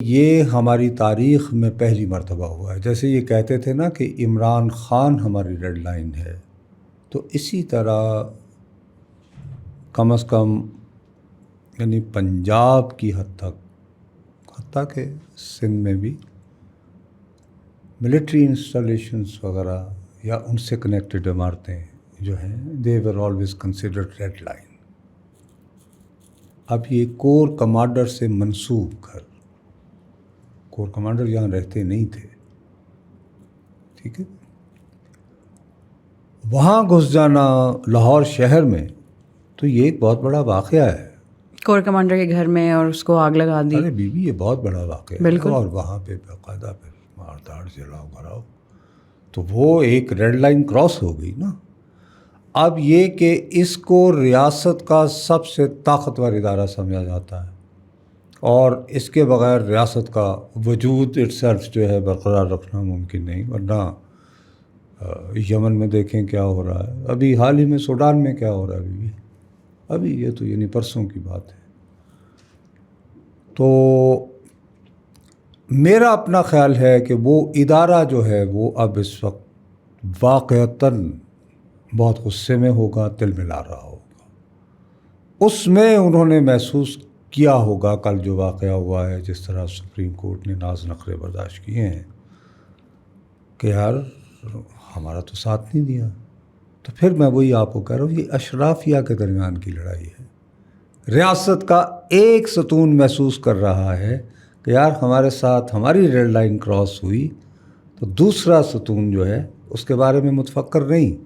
یہ ہماری تاریخ میں پہلی مرتبہ ہوا ہے. جیسے یہ کہتے تھے نا کہ عمران خان ہماری ریڈ لائن ہے، تو اسی طرح کم از کم یعنی پنجاب کی حد تک، حتیٰ کہ سندھ میں بھی ملٹری انسٹالیشنس وغیرہ یا ان سے کنیکٹڈ عمارتیں جو ہیں دے were always considered red line. اب یہ کور کمانڈر سے منسوب گھر، کور کمانڈر یہاں رہتے نہیں تھے، ٹھیک ہے، وہاں گھس جانا لاہور شہر میں تو یہ ایک بہت بڑا واقعہ ہے. کور کمانڈر کے گھر میں اور اس کو آگ لگا دی. ارے بیوی یہ بہت بڑا واقعہ بالکل. ہے، اور وہاں پہ باقاعدہ پھر مار داڑ جلاؤ بھراؤ، تو وہ ایک ریڈ لائن کراس ہو گئی نا. اب یہ کہ اس کو ریاست کا سب سے طاقتور ادارہ سمجھا جاتا ہے، اور اس کے بغیر ریاست کا وجود اٹ سیلف جو ہے برقرار رکھنا ممکن نہیں. ورنہ یمن میں دیکھیں کیا ہو رہا ہے، ابھی حال ہی میں سوڈان میں کیا ہو رہا ہے، ابھی یہ تو یعنی پرسوں کی بات ہے. تو میرا اپنا خیال ہے کہ وہ ادارہ جو ہے وہ اب اس وقت واقعتاً بہت غصے میں ہوگا، تل ملا رہا ہوگا. اس میں انہوں نے محسوس کیا ہوگا کل جو واقعہ ہوا ہے، جس طرح سپریم کورٹ نے ناز نخرے برداشت کیے ہیں کہ یار ہمارا تو ساتھ نہیں دیا. تو پھر میں وہی آپ کو کہہ رہا ہوں، یہ اشرافیہ کے درمیان کی لڑائی ہے. ریاست کا ایک ستون محسوس کر رہا ہے کہ یار ہمارے ساتھ ہماری ریڈ لائن کراس ہوئی، تو دوسرا ستون جو ہے اس کے بارے میں متفکر نہیں.